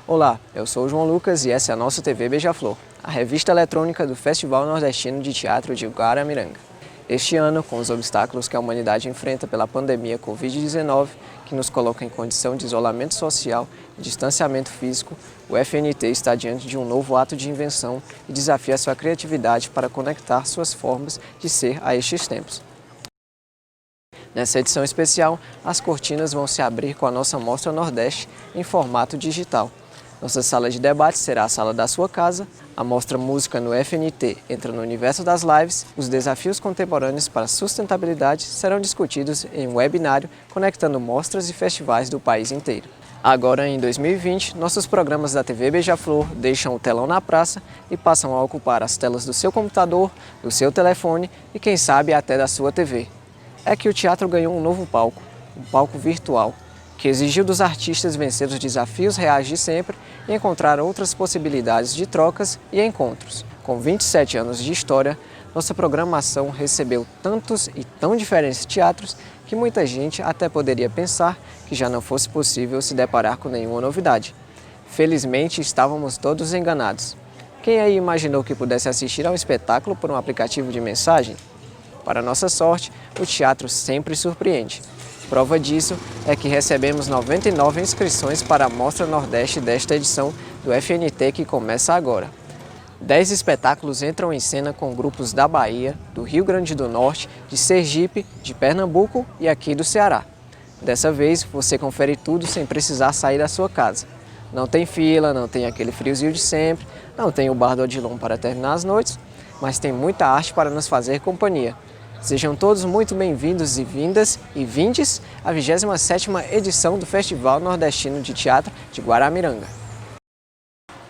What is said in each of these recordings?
Olá, eu sou o João Lucas e essa é a nossa TV Beija-Flor, a revista eletrônica do Festival Nordestino de Teatro de Guaramiranga. Este ano, com os obstáculos que a humanidade enfrenta pela pandemia Covid-19, que nos coloca em condição de isolamento social e distanciamento físico, o FNT está diante de um novo ato de invenção e desafia sua criatividade para conectar suas formas de ser a estes tempos. Nessa edição especial, as cortinas vão se abrir com a nossa Mostra Nordeste em formato digital. Nossa sala de debate será a sala da sua casa, a Mostra Música no FNT entra no universo das lives, os desafios contemporâneos para a sustentabilidade serão discutidos em um webinário conectando mostras e festivais do país inteiro. Agora, em 2020, nossos programas da TV Beija-Flor deixam o telão na praça e passam a ocupar as telas do seu computador, do seu telefone e, quem sabe, até da sua TV. É que o teatro ganhou um novo palco, um palco virtual, que exigiu dos artistas vencer os desafios reais de sempre e encontrar outras possibilidades de trocas e encontros. Com 27 anos de história, nossa programação recebeu tantos e tão diferentes teatros que muita gente até poderia pensar que já não fosse possível se deparar com nenhuma novidade. Felizmente, estávamos todos enganados. Quem aí imaginou que pudesse assistir ao espetáculo por um aplicativo de mensagem? Para nossa sorte, o teatro sempre surpreende. Prova disso é que recebemos 99 inscrições para a Mostra Nordeste desta edição do FNT que começa agora. 10 espetáculos entram em cena com grupos da Bahia, do Rio Grande do Norte, de Sergipe, de Pernambuco e aqui do Ceará. Dessa vez, você confere tudo sem precisar sair da sua casa. Não tem fila, não tem aquele friozinho de sempre, não tem o bar do Odilon para terminar as noites, mas tem muita arte para nos fazer companhia. Sejam todos muito bem-vindos e vindas e vindes à 27ª edição do Festival Nordestino de Teatro de Guaramiranga.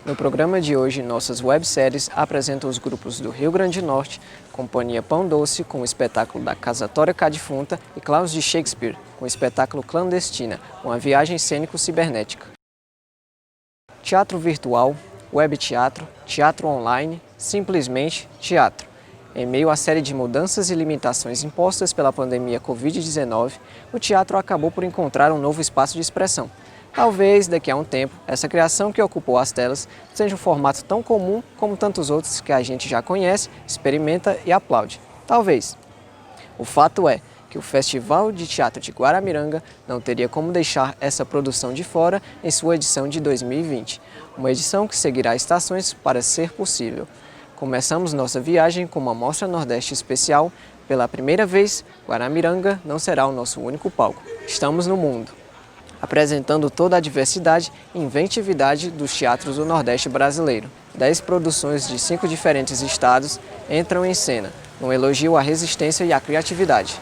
No programa de hoje, nossas webséries apresentam os grupos do Rio Grande do Norte, Companhia Pão Doce, com o espetáculo da Casatória Cá Defunta, e Klaus de Shakespeare, com o espetáculo Clandestina, uma viagem cênico-cibernética. Teatro virtual, web teatro, teatro online, simplesmente teatro. Em meio à série de mudanças e limitações impostas pela pandemia Covid-19, o teatro acabou por encontrar um novo espaço de expressão. Talvez, daqui a um tempo, essa criação que ocupou as telas seja um formato tão comum como tantos outros que a gente já conhece, experimenta e aplaude. Talvez. O fato é que o Festival de Teatro de Guaramiranga não teria como deixar essa produção de fora em sua edição de 2020, uma edição que seguirá estações para ser possível. Começamos nossa viagem com uma Mostra Nordeste especial. Pela primeira vez, Guaramiranga não será o nosso único palco. Estamos no mundo, apresentando toda a diversidade e inventividade dos teatros do Nordeste brasileiro. 10 produções de 5 diferentes estados entram em cena, num elogio à resistência e à criatividade.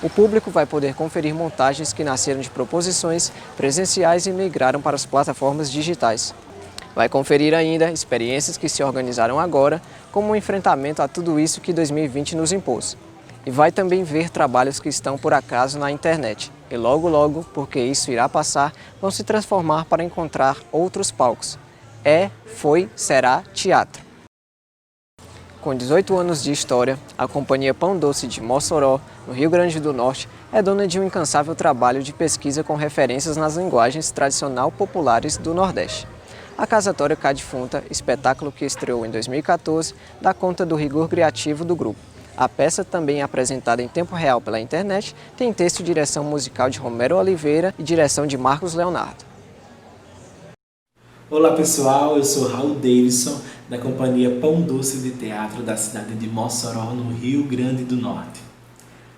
O público vai poder conferir montagens que nasceram de proposições presenciais e migraram para as plataformas digitais. Vai conferir ainda experiências que se organizaram agora, como um enfrentamento a tudo isso que 2020 nos impôs. E vai também ver trabalhos que estão por acaso na internet. E logo, porque isso irá passar, vão se transformar para encontrar outros palcos. Será teatro. Com 18 anos de história, a Companhia Pão Doce de Mossoró, no Rio Grande do Norte, é dona de um incansável trabalho de pesquisa com referências nas linguagens tradicional populares do Nordeste. A Casatória Cá Defunta, espetáculo que estreou em 2014, dá conta do rigor criativo do grupo. A peça, também apresentada em tempo real pela internet, tem texto e direção musical de Romero Oliveira e direção de Marcos Leonardo. Olá pessoal, eu sou Raul Davidson, da Companhia Pão Doce de Teatro da cidade de Mossoró, no Rio Grande do Norte.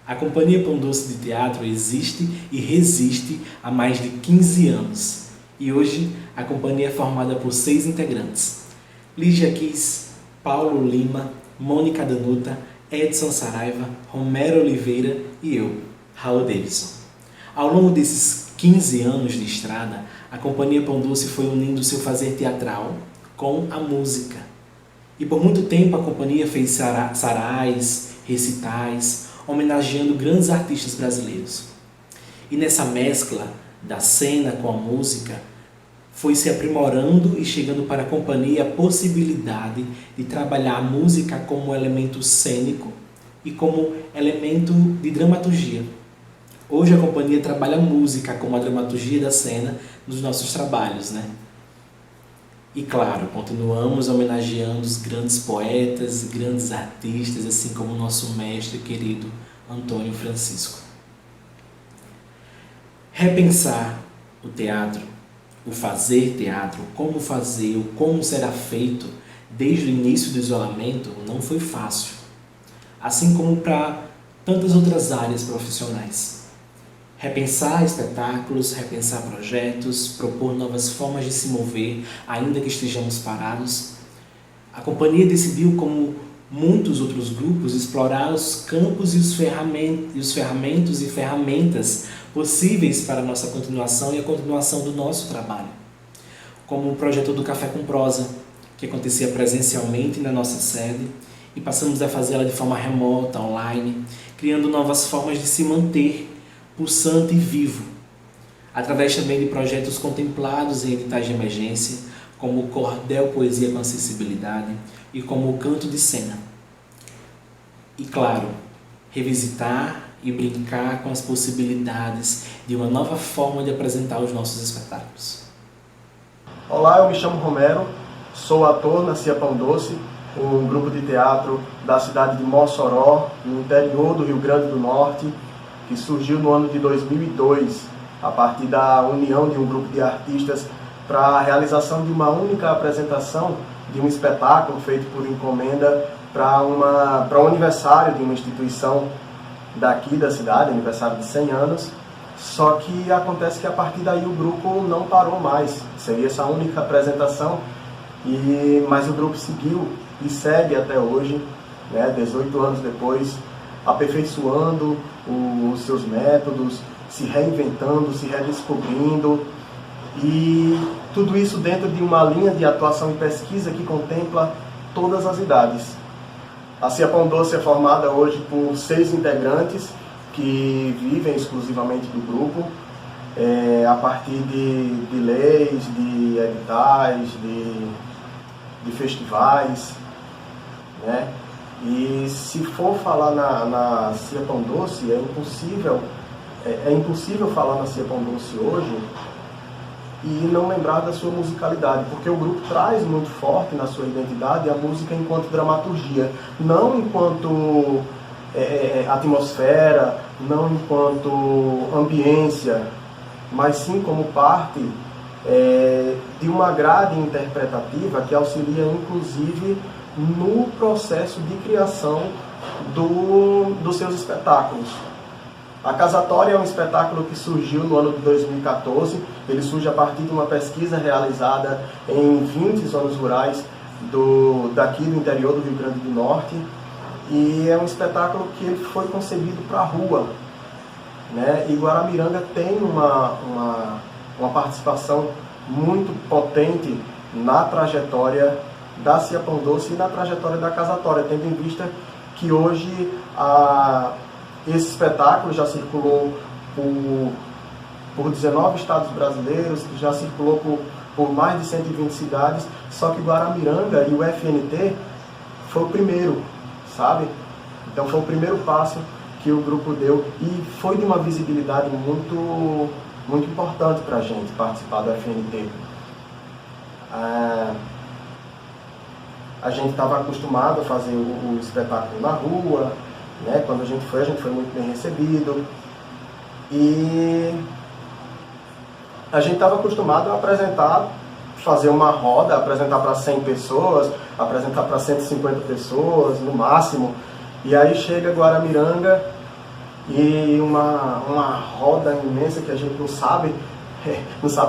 A Companhia Pão Doce de Teatro existe e resiste há mais de 15 anos. E hoje a companhia é formada por 6 integrantes: Lígia Kiss, Paulo Lima, Mônica Danuta, Edson Saraiva, Romero Oliveira e eu, Raul Davidson. Ao longo desses 15 anos de estrada, a Companhia Pão Doce foi unindo seu fazer teatral com a música. E por muito tempo a companhia fez sarais, recitais, homenageando grandes artistas brasileiros. E nessa mescla da cena com a música, foi se aprimorando e chegando para a companhia a possibilidade de trabalhar a música como elemento cênico e como elemento de dramaturgia. Hoje a companhia trabalha a música como a dramaturgia da cena nos nossos trabalhos, E claro, continuamos homenageando os grandes poetas e grandes artistas, assim como o nosso mestre querido Antônio Francisco. Repensar o teatro, o fazer teatro, o como será feito desde o início do isolamento não foi fácil, assim como para tantas outras áreas profissionais. Repensar espetáculos, repensar projetos, propor novas formas de se mover, ainda que estejamos parados. A companhia decidiu, como muitos outros grupos, explorar os campos e os ferramentas possíveis para a nossa continuação e a continuação do nosso trabalho. Como o projeto do Café com Prosa, que acontecia presencialmente na nossa sede, e passamos a fazê-la de forma remota, online, criando novas formas de se manter pulsante e vivo, através também de projetos contemplados em editais de emergência, como o Cordel Poesia com Acessibilidade e como o Canto de Cena. E claro, revisitar e brincar com as possibilidades de uma nova forma de apresentar os nossos espetáculos. Olá, eu me chamo Romero, sou ator na Cia Pão Doce, um grupo de teatro da cidade de Mossoró, no interior do Rio Grande do Norte, que surgiu no ano de 2002, a partir da união de um grupo de artistas para a realização de uma única apresentação de um espetáculo feito por encomenda para um aniversário de uma instituição daqui da cidade, aniversário de 100 anos. Só que acontece que a partir daí o grupo não parou mais, seria essa única apresentação, mas o grupo seguiu e segue até hoje, 18 anos depois, aperfeiçoando os seus métodos, se reinventando, se redescobrindo, e tudo isso dentro de uma linha de atuação e pesquisa que contempla todas as idades. A Cia Pão Doce é formada hoje por 6 integrantes que vivem exclusivamente do grupo, a partir de leis, de editais, de festivais, né? E se for falar na Cia Pão Doce, é impossível falar na Cia Pão Doce hoje e não lembrar da sua musicalidade, porque o grupo traz muito forte na sua identidade a música enquanto dramaturgia, não enquanto atmosfera, não enquanto ambiência, mas sim como parte de uma grade interpretativa que auxilia inclusive no processo de criação dos seus espetáculos. A Casatória é um espetáculo que surgiu no ano de 2014, ele surge a partir de uma pesquisa realizada em 20 zonas rurais daqui do interior do Rio Grande do Norte, e é um espetáculo que ele foi concebido para a rua, né? E Guaramiranga tem uma participação muito potente na trajetória da Cia Pão Doce e na trajetória da Casatória, tendo em vista que hoje esse espetáculo já circulou por 19 estados brasileiros, já circulou por mais de 120 cidades, só que Guaramiranga e o FNT foi o primeiro, sabe? Então foi o primeiro passo que o grupo deu e foi de uma visibilidade muito, muito importante para a gente participar do FNT. A gente estava acostumado a fazer o espetáculo na rua, né? Quando a gente foi muito bem recebido. E a gente estava acostumado a apresentar, fazer uma roda, apresentar para 100 pessoas, apresentar para 150 pessoas no máximo. E aí chega Guaramiranga e uma roda imensa que a gente não sabe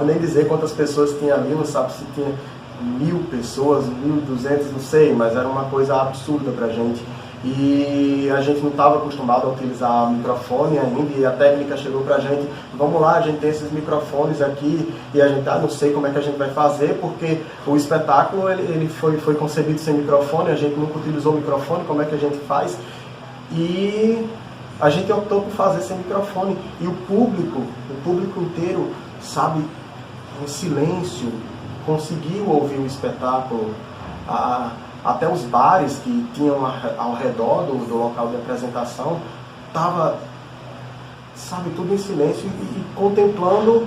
nem dizer quantas pessoas tinha ali, não sabe se tinha 1000 pessoas, 1200, não sei, mas era uma coisa absurda pra gente. E a gente não estava acostumado a utilizar microfone ainda, e a técnica chegou pra gente, vamos lá, a gente tem esses microfones aqui, e a gente, não sei como é que a gente vai fazer, porque o espetáculo ele foi concebido sem microfone, a gente nunca utilizou microfone, como é que a gente faz? E a gente optou por fazer sem microfone, e o público inteiro, sabe, em silêncio, conseguiu ouvir o espetáculo. Até os bares que tinham ao redor do local de apresentação, estava, sabe, tudo em silêncio e contemplando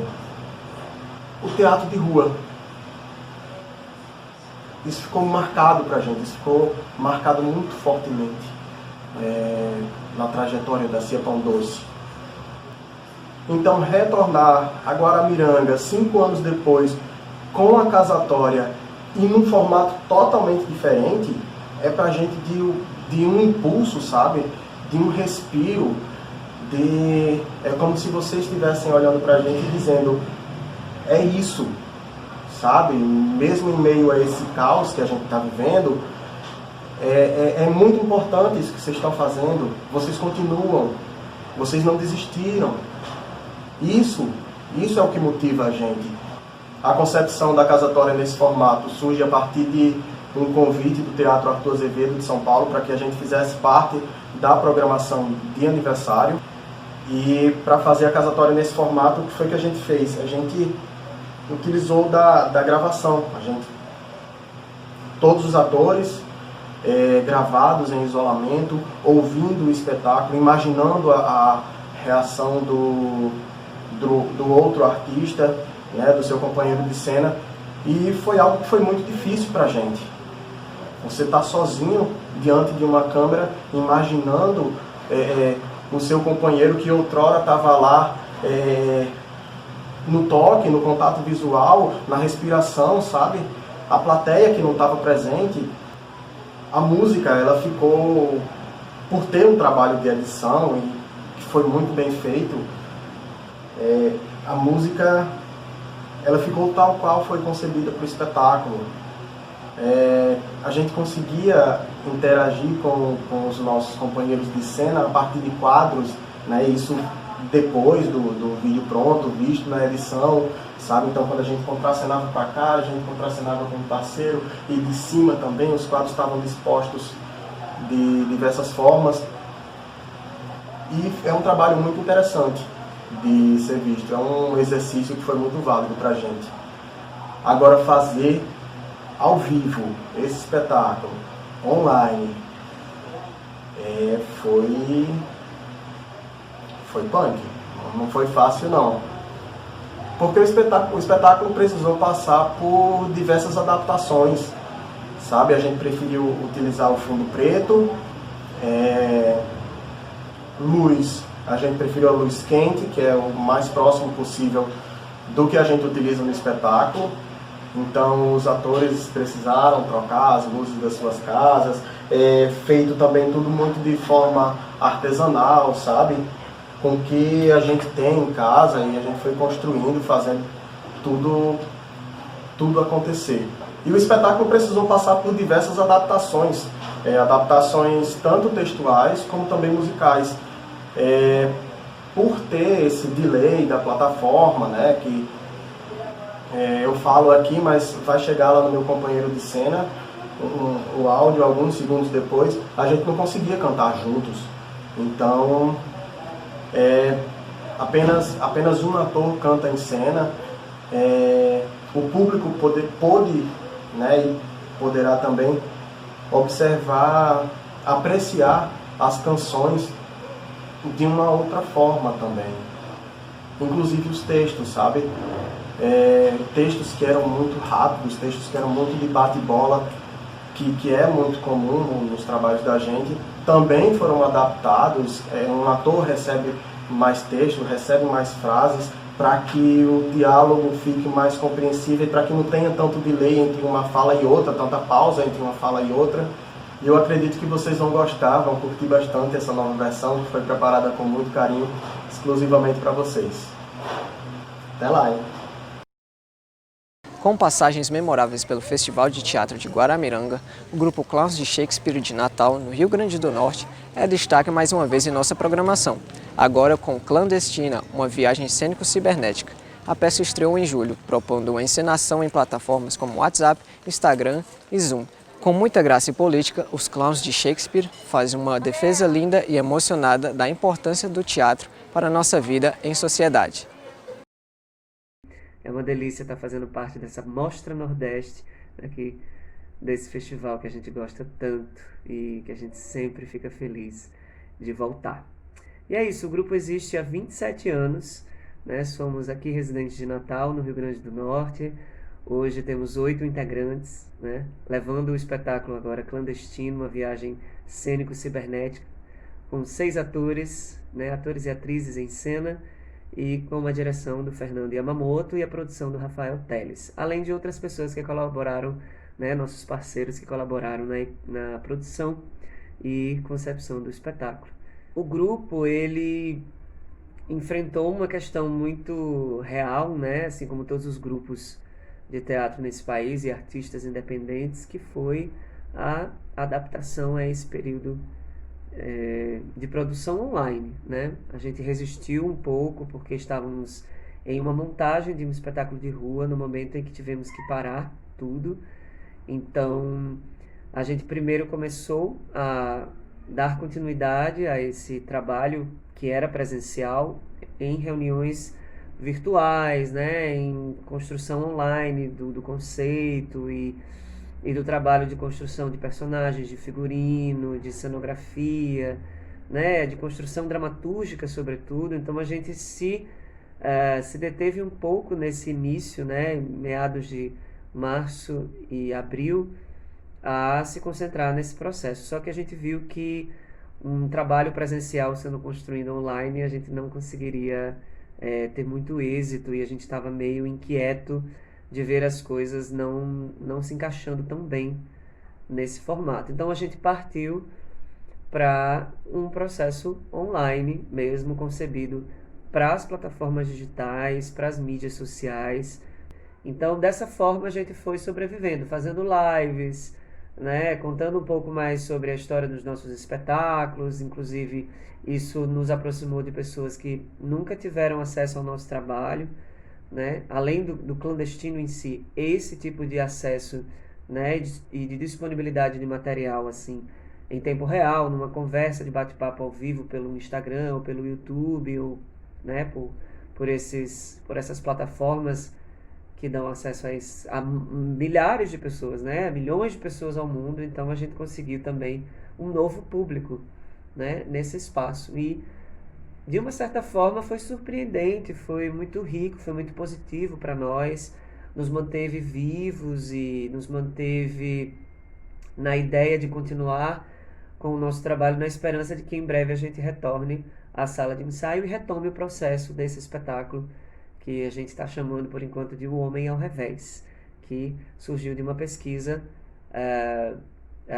o teatro de rua. isso ficou marcado para a gente, isso ficou marcado muito fortemente na trajetória da Cia Pão Doce. Então, retornar a Guaramiranga 5 anos depois, com a casatória e num formato totalmente diferente, é para a gente de um impulso, sabe? De um respiro, é como se vocês estivessem olhando para a gente e dizendo, é isso, sabe? Mesmo em meio a esse caos que a gente está vivendo, é muito importante isso que vocês estão fazendo. Vocês continuam, vocês não desistiram. Isso é o que motiva a gente. A concepção da casatória nesse formato surge a partir de um convite do Teatro Arthur Azevedo de São Paulo para que a gente fizesse parte da programação de aniversário. E para fazer a casatória nesse formato, o que foi que a gente fez? A gente utilizou da gravação. Todos os atores gravados em isolamento, ouvindo o espetáculo, imaginando a reação do outro artista, né, do seu companheiro de cena. E foi algo que foi muito difícil para a gente. Você está sozinho diante de uma câmera, imaginando o seu companheiro que outrora estava lá no toque, no contato visual, na respiração, sabe? A plateia que não estava presente. A música, ela ficou, por ter um trabalho de edição e que foi muito bem feito, a música, ela ficou tal qual foi concebida para o espetáculo. A gente conseguia interagir com os nossos companheiros de cena a partir de quadros, né? Isso depois do vídeo pronto, visto na edição, sabe? Então, quando a gente contracenava para cá, a gente contracenava com o parceiro, e de cima também os quadros estavam dispostos de diversas formas. E é um trabalho muito interessante de ser visto, é um exercício que foi muito válido para a gente. Agora, fazer ao vivo esse espetáculo online foi punk, não foi fácil não, porque o espetáculo precisou passar por diversas adaptações, sabe? A gente preferiu utilizar o fundo preto, luz, a gente preferiu a luz quente, que é o mais próximo possível do que a gente utiliza no espetáculo. Então os atores precisaram trocar as luzes das suas casas, feito também tudo muito de forma artesanal, sabe? Com o que a gente tem em casa, e a gente foi construindo, fazendo tudo acontecer. E o espetáculo precisou passar por diversas adaptações, adaptações tanto textuais como também musicais. Por ter esse delay da plataforma, né, que eu falo aqui, mas vai chegar lá no meu companheiro de cena, o áudio alguns segundos depois, a gente não conseguia cantar juntos. Então, apenas um ator canta em cena. O público pôde, né, e poderá também observar, apreciar as canções de uma outra forma também. Inclusive os textos, sabe? Textos que eram muito rápidos, textos que eram muito de bate-bola, que é muito comum nos trabalhos da gente, também foram adaptados. Um ator recebe mais texto, recebe mais frases, para que o diálogo fique mais compreensível, para que não tenha tanto delay entre uma fala e outra, tanta pausa entre uma fala e outra. E eu acredito que vocês vão gostar, vão curtir bastante essa nova versão, que foi preparada com muito carinho, exclusivamente para vocês. Até lá, hein? Com passagens memoráveis pelo Festival de Teatro de Guaramiranga, o grupo Clowns de Shakespeare de Natal, no Rio Grande do Norte, é destaque mais uma vez em nossa programação. Agora com Clandestina, uma viagem cênico-cibernética. A peça estreou em julho, propondo uma encenação em plataformas como WhatsApp, Instagram e Zoom. Com muita graça e política, os Clowns de Shakespeare fazem uma defesa linda e emocionada da importância do teatro para a nossa vida em sociedade. É uma delícia estar fazendo parte dessa Mostra Nordeste, aqui desse festival que a gente gosta tanto e que a gente sempre fica feliz de voltar. E é isso, o grupo existe há 27 anos, né? Somos aqui residentes de Natal, no Rio Grande do Norte, Hoje temos 8 integrantes, né? Levando o espetáculo agora clandestino, uma viagem cênico-cibernética, com 6 atores, né? Atores e atrizes em cena, e com a direção do Fernando Yamamoto e a produção do Rafael Teles, além de outras pessoas que colaboraram, né? Nossos parceiros que colaboraram na produção e concepção do espetáculo. O grupo, ele enfrentou uma questão muito real, né? Assim como todos os grupos de teatro nesse país e artistas independentes, que foi a adaptação a esse período de produção online, né? A gente resistiu um pouco porque estávamos em uma montagem de um espetáculo de rua no momento em que tivemos que parar tudo. Então, a gente primeiro começou a dar continuidade a esse trabalho que era presencial em reuniões virtuais, né, em construção online do conceito e do trabalho de construção de personagens, de figurino, de cenografia, né, de construção dramatúrgica, sobretudo. Então a gente se deteve um pouco nesse início, né, meados de março e abril, a se concentrar nesse processo. Só que a gente viu que um trabalho presencial sendo construído online, a gente não conseguiria ter muito êxito, e a gente estava meio inquieto de ver as coisas não se encaixando tão bem nesse formato. Então a gente partiu para um processo online mesmo, concebido para as plataformas digitais, para as mídias sociais. Então dessa forma a gente foi sobrevivendo, fazendo lives, né, contando um pouco mais sobre a história dos nossos espetáculos. Inclusive isso nos aproximou de pessoas que nunca tiveram acesso ao nosso trabalho, né? Além do clandestino em si, esse tipo de acesso, né, e de disponibilidade de material assim em tempo real, numa conversa de bate-papo ao vivo pelo Instagram ou pelo YouTube, ou, né, por essas plataformas que dão acesso a milhares de pessoas, né, a milhões de pessoas ao mundo. Então a gente conseguiu também um novo público, né, nesse espaço. E de uma certa forma foi surpreendente, foi muito rico, foi muito positivo para nós, nos manteve vivos e nos manteve na ideia de continuar com o nosso trabalho, na esperança de que em breve a gente retorne à sala de ensaio e retome o processo desse espetáculo que a gente está chamando por enquanto de O Homem ao Revés, que surgiu de uma pesquisa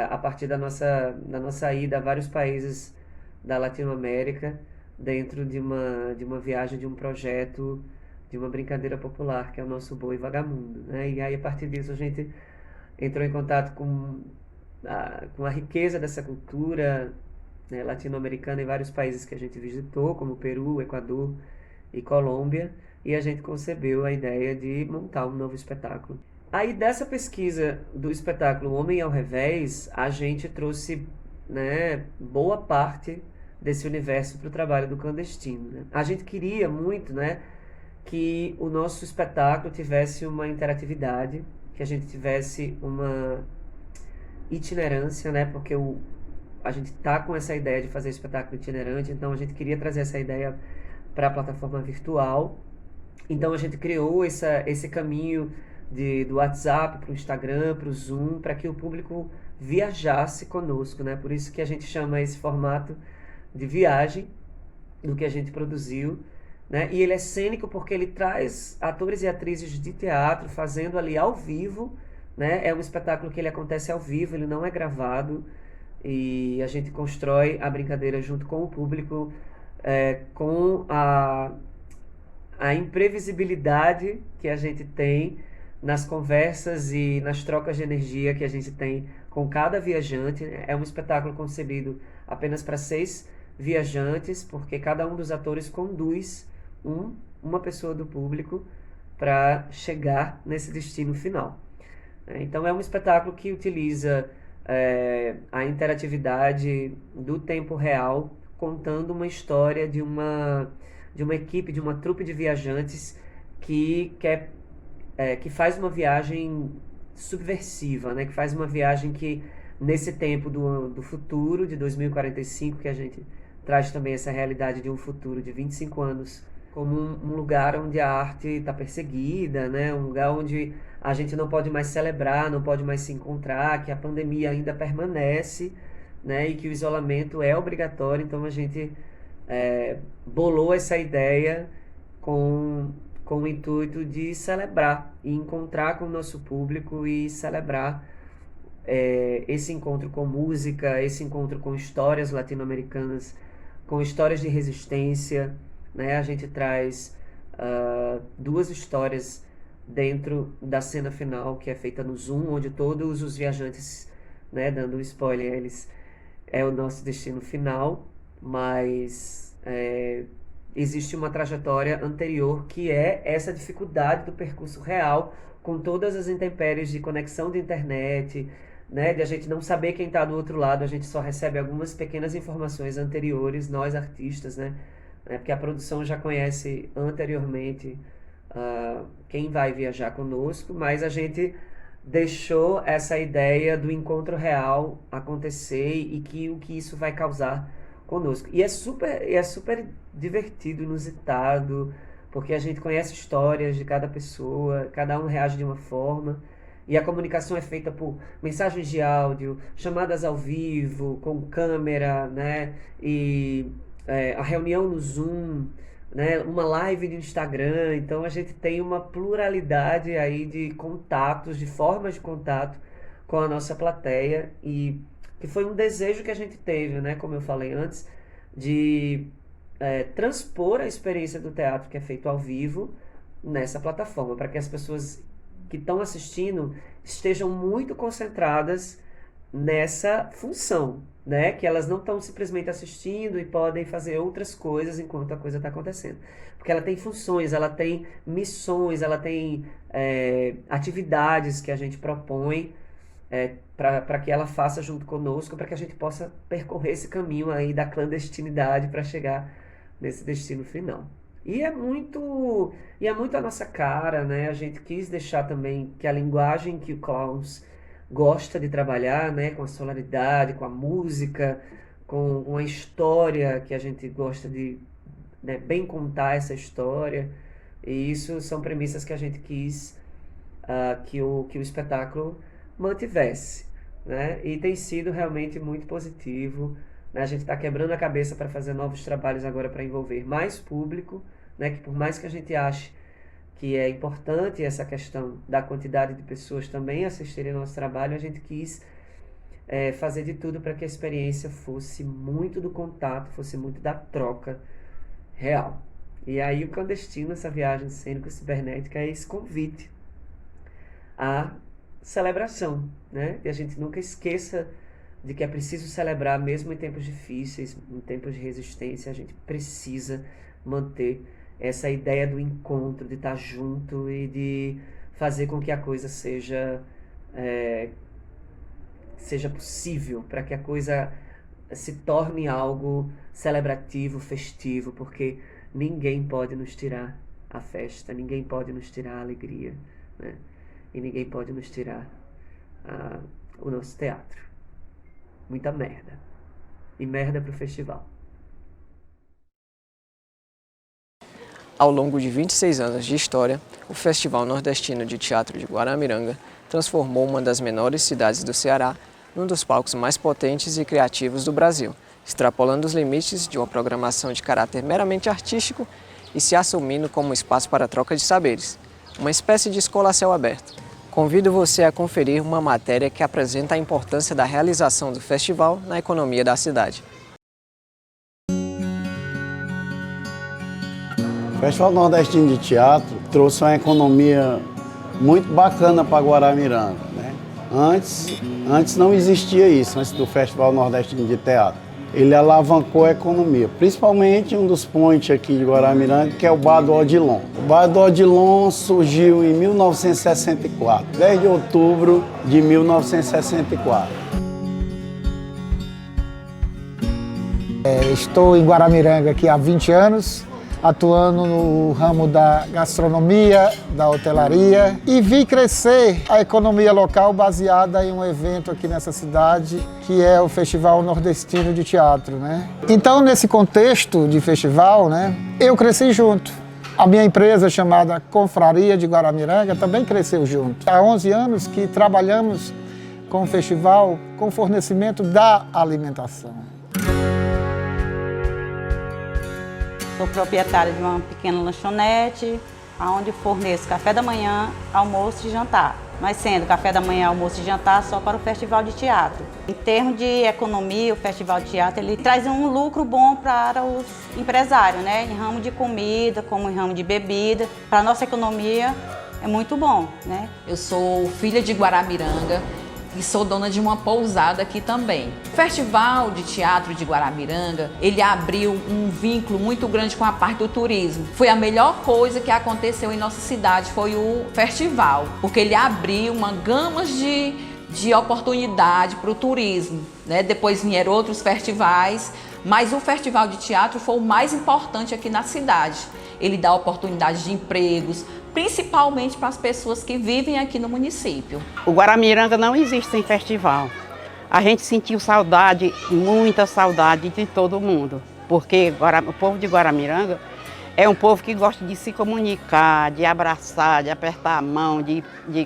a partir da nossa ida a vários países da Latinoamérica, dentro de uma viagem, de um projeto, de uma brincadeira popular, que é o nosso Boi Vagamundo, né? E aí, a partir disso, a gente entrou em contato com a riqueza dessa cultura, né, latino-americana, em vários países que a gente visitou, como Peru, Equador e Colômbia, e a gente concebeu a ideia de montar um novo espetáculo. Aí, dessa pesquisa do espetáculo O Homem ao Revés, a gente trouxe, né, boa parte desse universo para o trabalho do clandestino, né? A gente queria muito, né, que o nosso espetáculo tivesse uma interatividade, que a gente tivesse uma itinerância, né, porque a gente tá com essa ideia de fazer espetáculo itinerante, então a gente queria trazer essa ideia para a plataforma virtual. Então a gente criou esse caminho do WhatsApp para o Instagram, para o Zoom, para que o público viajasse conosco, né? Por isso que a gente chama esse formato de viagem do que a gente produziu, né? E ele é cênico porque ele traz atores e atrizes de teatro fazendo ali ao vivo, né? É um espetáculo que ele acontece ao vivo, ele não é gravado, e a gente constrói a brincadeira junto com o público, com a imprevisibilidade que a gente tem nas conversas e nas trocas de energia que a gente tem com cada viajante. É um espetáculo concebido apenas para 6 viajantes, porque cada um dos atores conduz uma pessoa do público para chegar nesse destino final. Então é um espetáculo que utiliza a interatividade do tempo real, contando uma história de uma equipe, de uma trupe de viajantes que faz uma viagem subversiva, né? Que faz uma viagem que, nesse tempo do futuro, de 2045, que a gente traz também essa realidade de um futuro de 25 anos como um lugar onde a arte está perseguida, né? Um lugar onde a gente não pode mais celebrar, não pode mais se encontrar, que a pandemia ainda permanece, né? E que o isolamento é obrigatório. Então a gente bolou essa ideia com o intuito de celebrar e encontrar com o nosso público e celebrar esse encontro com música, esse encontro com histórias latino-americanas, com histórias de resistência, né? A gente traz 2 histórias dentro da cena final, que é feita no Zoom, onde todos os viajantes, né, dando um spoiler, eles é o nosso destino final, mas existe uma trajetória anterior que é essa dificuldade do percurso real, com todas as intempéries de conexão de internet, né, de a gente não saber quem está do outro lado, a gente só recebe algumas pequenas informações anteriores, nós artistas, né, porque a produção já conhece anteriormente quem vai viajar conosco, mas a gente deixou essa ideia do encontro real acontecer e o que isso vai causar conosco. E é super divertido, inusitado, porque a gente conhece histórias de cada pessoa, cada um reage de uma forma, e a comunicação é feita por mensagens de áudio, chamadas ao vivo, com câmera, né? E a reunião no Zoom, né? Uma live no Instagram. Então a gente tem uma pluralidade aí de contatos, de formas de contato com a nossa plateia, e que foi um desejo que a gente teve, né? Como eu falei antes, de transpor a experiência do teatro que é feito ao vivo nessa plataforma, para que as pessoas que estão assistindo estejam muito concentradas nessa função, né? Que elas não estão simplesmente assistindo e podem fazer outras coisas enquanto a coisa está acontecendo. Porque ela tem funções, ela tem missões, ela tem atividades que a gente propõe para que ela faça junto conosco, para que a gente possa percorrer esse caminho aí da clandestinidade para chegar nesse destino final. E é muito a nossa cara, né? A gente quis deixar também que a linguagem que o Clowns gosta de trabalhar, né? Com a sonoridade, com a música, com a história que a gente gosta de, né, bem contar essa história. E isso são premissas que a gente quis que o espetáculo mantivesse, né? E tem sido realmente muito positivo, né? A gente está quebrando a cabeça para fazer novos trabalhos agora para envolver mais público, né? Que por mais que a gente ache que é importante essa questão da quantidade de pessoas também assistirem ao nosso trabalho, a gente quis fazer de tudo para que a experiência fosse muito do contato, fosse muito da troca real. E aí o Clandestino, essa viagem cênico-cibernética, é esse convite à celebração, né? E a gente nunca esqueça de que é preciso celebrar mesmo em tempos difíceis, em tempos de resistência. A gente precisa manter essa ideia do encontro, de estar junto e de fazer com que a coisa seja possível, para que a coisa se torne algo celebrativo, festivo, porque ninguém pode nos tirar a festa, ninguém pode nos tirar a alegria, né? E ninguém pode nos tirar o nosso teatro. Muita merda. E merda pro festival. Ao longo de 26 anos de história, o Festival Nordestino de Teatro de Guaramiranga transformou uma das menores cidades do Ceará num dos palcos mais potentes e criativos do Brasil, extrapolando os limites de uma programação de caráter meramente artístico e se assumindo como um espaço para a troca de saberes, uma espécie de escola a céu aberto. Convido você a conferir uma matéria que apresenta a importância da realização do festival na economia da cidade. O Festival Nordestino de Teatro trouxe uma economia muito bacana para Guaramiranga, né? Antes não existia isso, antes do Festival Nordestino de Teatro. Ele alavancou a economia, principalmente um dos pontos aqui de Guaramiranga, que é o Bar do Odilon. O Bar do Odilon surgiu em 1964, 10 de outubro de 1964. Estou em Guaramiranga aqui há 20 anos, atuando no ramo da gastronomia, da hotelaria, e vi crescer a economia local baseada em um evento aqui nessa cidade, que é o Festival Nordestino de Teatro, né? Então, nesse contexto de festival, né, eu cresci junto. A minha empresa, chamada Confraria de Guaramiranga, também cresceu junto. Há 11 anos que trabalhamos com o festival com fornecimento da alimentação. Sou proprietária de uma pequena lanchonete, onde forneço café da manhã, almoço e jantar. Mas sendo café da manhã, almoço e jantar só para o Festival de Teatro. Em termos de economia, o Festival de Teatro ele traz um lucro bom para os empresários, né? Em ramo de comida, como em ramo de bebida. Para a nossa economia é muito bom, né? Eu sou filha de Guaramiranga e sou dona de uma pousada aqui também. O Festival de Teatro de Guaramiranga, ele abriu um vínculo muito grande com a parte do turismo. Foi a melhor coisa que aconteceu em nossa cidade, foi o festival, porque ele abriu uma gama de oportunidade para o turismo, né? Depois vieram outros festivais, mas o Festival de Teatro foi o mais importante aqui na cidade. Ele dá oportunidade de empregos, principalmente para as pessoas que vivem aqui no município. O Guaramiranga não existe sem festival. A gente sentiu saudade, muita saudade de todo mundo, porque o povo de Guaramiranga é um povo que gosta de se comunicar, de abraçar, de apertar a mão, de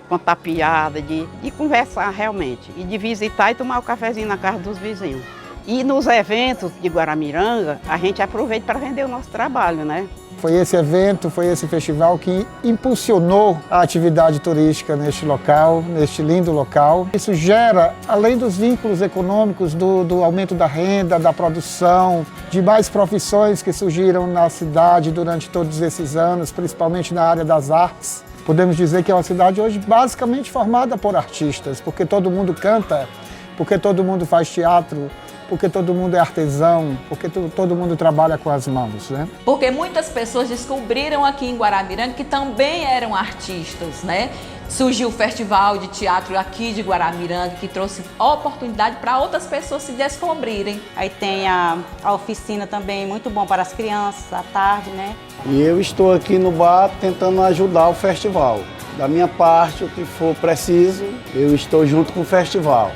contar piada, de conversar realmente, e de visitar e tomar o cafezinho na casa dos vizinhos. E nos eventos de Guaramiranga, a gente aproveita para vender o nosso trabalho, né? Foi esse evento, foi esse festival que impulsionou a atividade turística neste local, neste lindo local. Isso gera, além dos vínculos econômicos, do aumento da renda, da produção, de mais profissões que surgiram na cidade durante todos esses anos, principalmente na área das artes. Podemos dizer que é uma cidade hoje basicamente formada por artistas, porque todo mundo canta, porque todo mundo faz teatro, porque todo mundo é artesão, porque todo mundo trabalha com as mãos, né? Porque muitas pessoas descobriram aqui em Guaramiranga que também eram artistas, né? Surgiu o Festival de Teatro aqui de Guaramiranga, que trouxe oportunidade para outras pessoas se descobrirem. Aí tem a oficina também, muito bom para as crianças, à tarde, né? E eu estou aqui no bar tentando ajudar o festival. Da minha parte, o que for preciso, eu estou junto com o festival.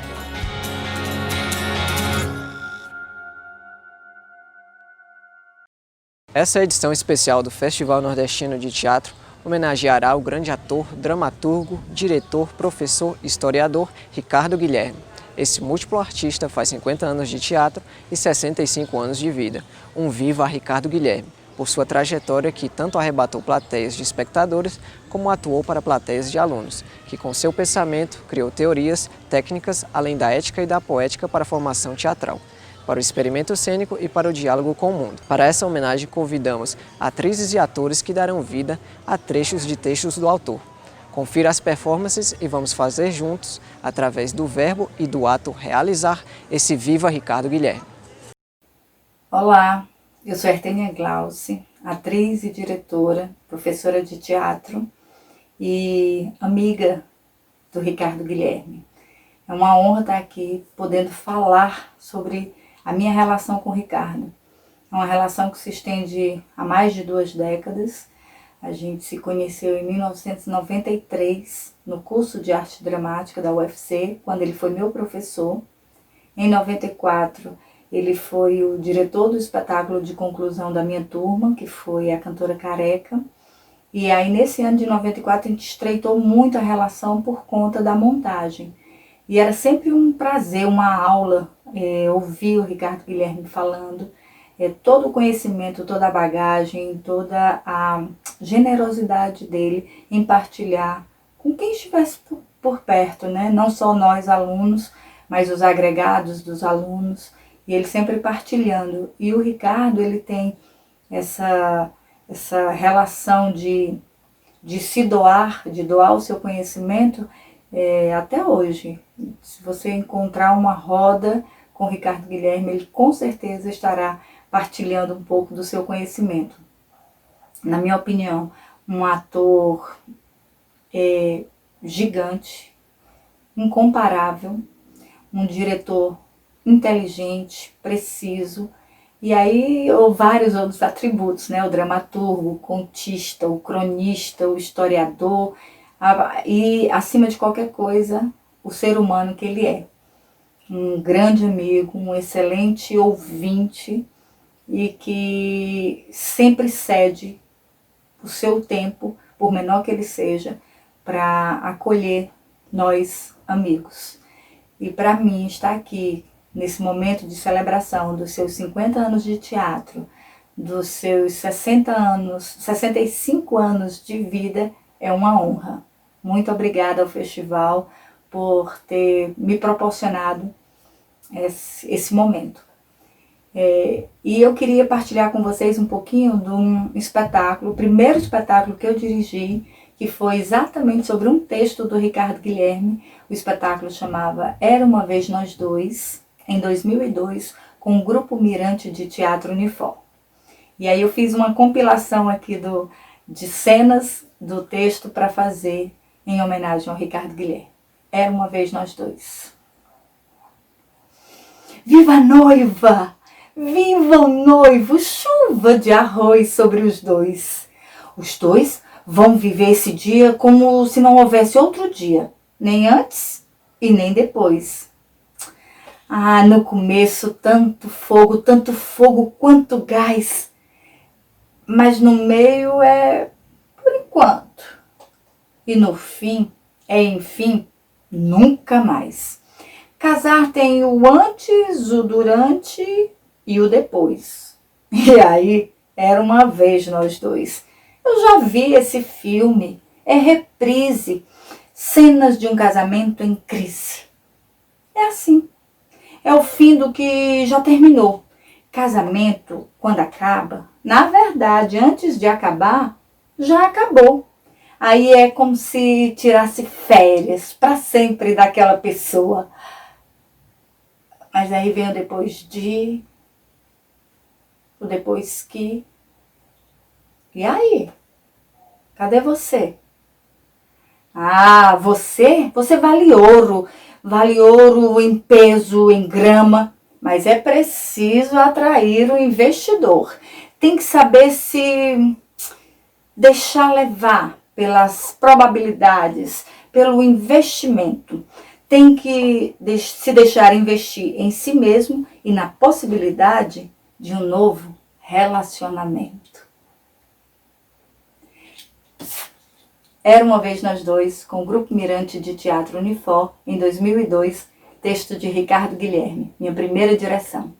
Essa edição especial do Festival Nordestino de Teatro homenageará o grande ator, dramaturgo, diretor, professor e historiador Ricardo Guilherme. Esse múltiplo artista faz 50 anos de teatro e 65 anos de vida. Um viva a Ricardo Guilherme, por sua trajetória que tanto arrebatou plateias de espectadores como atuou para plateias de alunos, que com seu pensamento criou teorias, técnicas, além da ética e da poética para a formação teatral, para o experimento cênico e para o diálogo com o mundo. Para essa homenagem, convidamos atrizes e atores que darão vida a trechos de textos do autor. Confira as performances e vamos fazer juntos, através do verbo e do ato, realizar esse Viva Ricardo Guilherme. Olá, eu sou Ertênia Glauce, atriz e diretora, professora de teatro e amiga do Ricardo Guilherme. É uma honra estar aqui podendo falar sobre a minha relação com o Ricardo. É uma relação que se estende há mais de 2 décadas. A gente se conheceu em 1993, no curso de arte dramática da UFC, quando ele foi meu professor. Em 94, ele foi o diretor do espetáculo de conclusão da minha turma, que foi a Cantora Careca. E aí, nesse ano de 94, a gente estreitou muito a relação por conta da montagem. E era sempre um prazer, uma aula, ouvir o Ricardo Guilherme falando, todo o conhecimento, toda a bagagem, toda a generosidade dele em partilhar com quem estivesse por perto, né? Não só nós alunos, mas os agregados dos alunos, e ele sempre partilhando. E o Ricardo, ele tem essa relação de se doar, de doar o seu conhecimento até hoje. Se você encontrar uma roda com o Ricardo Guilherme, ele com certeza estará partilhando um pouco do seu conhecimento. Na minha opinião, um ator gigante, incomparável, um diretor inteligente, preciso, e aí vários outros atributos, né? O dramaturgo, o contista, o cronista, o historiador, e acima de qualquer coisa, o ser humano que ele é. Um grande amigo, um excelente ouvinte e que sempre cede o seu tempo, por menor que ele seja, para acolher nós, amigos. E para mim, estar aqui nesse momento de celebração dos seus 50 anos de teatro, dos seus 65 anos de vida, é uma honra. Muito obrigada ao festival por ter me proporcionado esse momento. E eu queria partilhar com vocês um pouquinho de um espetáculo, o primeiro espetáculo que eu dirigi, que foi exatamente sobre um texto do Ricardo Guilherme. O espetáculo chamava Era Uma Vez Nós Dois, em 2002, com o Grupo Mirante de Teatro Unifor. E aí eu fiz uma compilação aqui de cenas do texto para fazer em homenagem ao Ricardo Guilherme. Era uma vez nós dois. Viva a noiva! Viva o noivo! Chuva de arroz sobre os dois. Os dois vão viver esse dia como se não houvesse outro dia, nem antes e nem depois. Ah, no começo tanto fogo quanto gás. Mas no meio é por enquanto. E no fim enfim, nunca mais. Casar tem o antes, o durante e o depois. E aí, era uma vez nós dois. Eu já vi esse filme, é reprise, cenas de um casamento em crise. É assim, é o fim do que já terminou. Casamento, quando acaba, na verdade, antes de acabar, já acabou. Aí é como se tirasse férias para sempre daquela pessoa. Mas aí vem o depois de, o depois que. E aí? Cadê você? Ah, você vale ouro em peso, em grama, mas é preciso atrair o investidor. Tem que saber se deixar levar pelas probabilidades, pelo investimento. Tem que se deixar investir em si mesmo e na possibilidade de um novo relacionamento. Era uma vez nós dois, com o Grupo Mirante de Teatro Unifor, em 2002, texto de Ricardo Guilherme, minha primeira direção.